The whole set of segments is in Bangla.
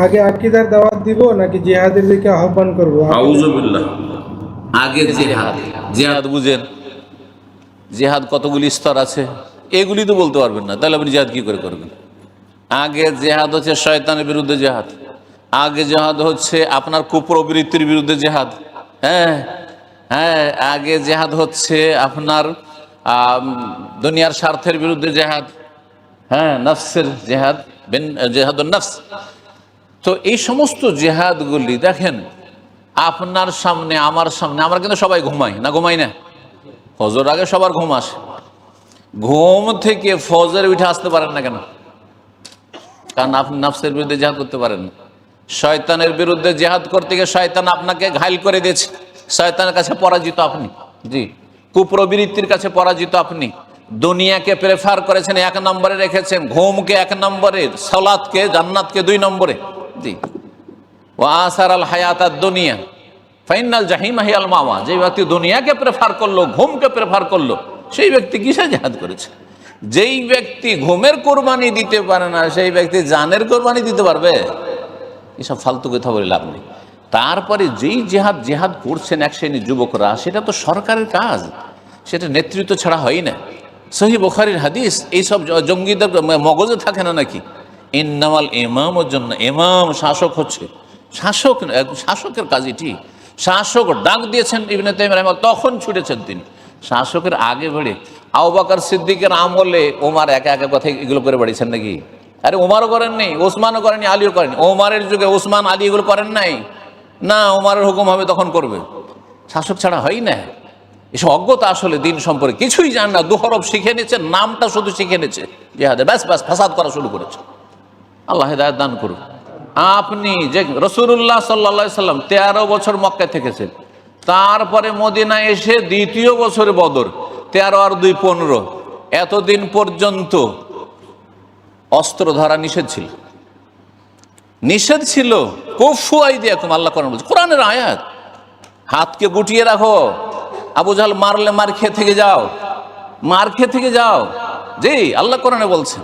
আগে আকীদার দাওয়াত দিব নাকি জিহাদের দিকে আহ্বান করব? আউযুবিল্লাহ। আগে জিহাদ। জিহাদ বুঝেন, জিহাদ কতগুলি স্তর আছে এগুলি তো বলতে পারবেন না, তাহলে আপনি জিহাদ কি করে করবেন? আগে জিহাদ হচ্ছে শয়তানের বিরুদ্ধে জিহাদ, আগে জিহাদ হচ্ছে আপনার কুপ্রবৃত্তির বিরুদ্ধে জিহাদ। হ্যাঁ হ্যাঁ, আগে জিহাদ হচ্ছে আপনার দুনিয়ার স্বার্থের বিরুদ্ধে জিহাদ। হ্যাঁ, নফসের জিহাদ, জিহাদুন নফস। তো এই সমস্ত জিহাদগুলি দেখেন আপনার সামনে আমার সামনে, আমরা কিন্তু সবাই ঘুমাই না, ঘুমাই না? ফজর আগে সবার ঘুম আসে, ঘুম থেকে ফজর উঠে আসতে পারেন না কেন? কারণ আপনি নফসের বিরুদ্ধে জিহাদ করতে পারেন না। শয়তানের বিরুদ্ধে জিহাদ করতে গিয়ে শয়তান আপনাকে ঘায়ল করে দিয়েছে, শয়তানের কাছে পরাজিত আপনি। জি, কুপ্রবৃত্তির কাছে পরাজিত আপনি। দুনিয়াকে প্রেফার করেছেন, 1 নম্বরে রেখেছেন, ঘুমকে 1 নম্বরে, সালাতকে জান্নাতকে 2 নম্বরে। জি, ওয়া আসারাল হায়াতাদ দুনিয়া ফাইনাল জাহিমা হিয়াল মাওয়া। যে ব্যক্তি দুনিয়াকে প্রেফার করলো, ঘুমকে প্রেফার করলো, সেই ব্যক্তি কিসে জিহাদ করেছে? যেই ব্যক্তি ঘুমের কোরবানি দিতে পারে না, সেই ব্যক্তি জানের কোরবানি দিতে পারবে? এসব ফালতু কথা বলে লাভ নেই। তারপরে যেই জিহাদ করছেন এক শ্রেণীর যুবকরা, সেটা তো সরকারের কাজ, সেটা নেতৃত্ব ছাড়া হয় না। সহিহ বুখারীর হাদিস, এইসব জঙ্গিদের মগজে থাকে না নাকি? ইন্নামাল ইমামের জন্য, ইমাম শাসক হচ্ছে, শাসকের কাজ এটি। শাসক ডাক দিয়েছেন ইবনে তাইমিয়া রাহিমাহুল্লাহ, তখন ছুটেছেন তিনি। শাসকের আগে বেড়ে আবু বকর সিদ্দিকের আমলে ওমর একা একা কথা এগুলো করে বেড়েছেন নাকি? আরে ওমরও করেননি, ওসমানও করেনি, আলীও করেনি। ওমরের যুগে ওসমান, আলী এগুলো করেন নাই না, ওমরের হুকুম হবে তখন করবে। শাসক ছাড়া হয় না। এসব অজ্ঞতা, আসলে দিন সম্পর্কে কিছুই জান না। দুহরব শিখে নিচ্ছে, নামটা শুধু শিখে নিচ্ছে জিহাদে, ব্যাস ফাসাদ করা শুরু করেছে। আল্লাহ হিদায়াত দান করুন। আপনি যে রাসূলুল্লাহ সাল্লাল্লাহু আলাইহি সাল্লাম 13 বছর মক্কায় থেকেছেন, তারপরে মদিনায় এসে দ্বিতীয় বছরে বদর, 13 আর 2 15, এতদিন পর্যন্ত অস্ত্র ধরা নিষেধ ছিল, নিষেধ ছিল। কুফু আইদিয়াকুম, আল্লাহ কোরআন বলছে, কোরআনের আয়াত। হাতকে গুটিয়ে রাখো, আবু জাহল মারলে মার খেয়ে থেকে যাও, মার খেয়ে থেকে যাও। জি, আল্লাহ কোরআনে বলছেন।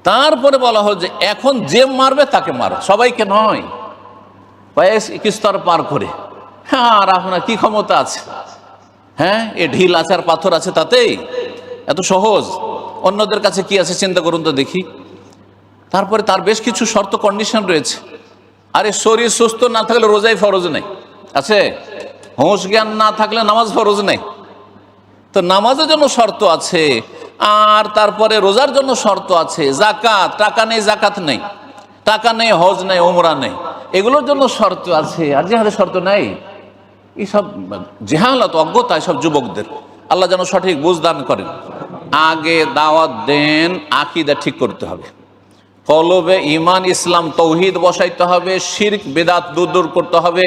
তারপরে বলা হল যে এখন যে মারবে তাকে মারো, সবাইকে নয়, কি স্তর পার করে। হ্যাঁ, আর আপনার কি ক্ষমতা আছে? হ্যাঁ, এ ঢিল আছে আর পাথর আছে, তাতেই এত সহজ? অন্যদের কাছে কি আছে চিন্তা করুন তো দেখি। তারপরে তার বেশ কিছু শর্ত, কন্ডিশন রয়েছে। আরে শরীর সুস্থ না থাকলে রোজাই ফরজ নেই, আছে? হুঁশ জ্ঞান না থাকলে নামাজ ফরজ নেই। তো নামাজের জন্য শর্ত আছে, আর তারপরে রোজার জন্য শর্ত আছে। জাকাত, টাকা নেই জাকাত নেই, টাকা নেই হজ নেই, ওমরা নেই, এগুলোর জন্য শর্ত আছে। আর জিহাদের শর্ত নেই। এইসব জেহালত, অজ্ঞতা এসব যুবকদের, আল্লাহ যেন সঠিক বুঝ দান করেন। আগে দাওয়াত দেন, আকীদা ঠিক করতে হবে, কলবে ঈমান ইসলাম তৌহিদ বসাইতে হবে, শিরক বেদাত দূর করতে হবে,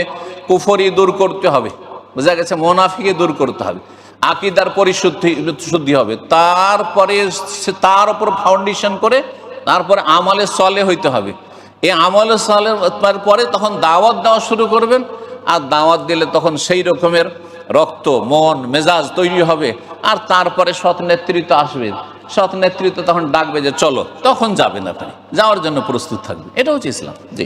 কুফরি দূর করতে হবে, বোঝা গেছে? মুনাফিকি দূর করতে হবে, আকীদার পরিশুদ্ধি হবে। তারপরে তার উপর ফাউন্ডেশন করে তারপরে আমালে সলে হইতে হবে। এই আমালে সলে পরে তখন দাওয়াত দেওয়া শুরু করবেন। আর দাওয়াত দিলে তখন সেই রকমের রক্ত, মন, মেজাজ তৈরি হবে। আর তারপরে সৎ নেতৃত্ব আসবে, সৎ নেতৃত্ব তখন ডাকবে যে চলো, তখন যাবেন, আপনি যাওয়ার জন্য প্রস্তুত থাকবেন। এটা হচ্ছে ইসলাম। জি।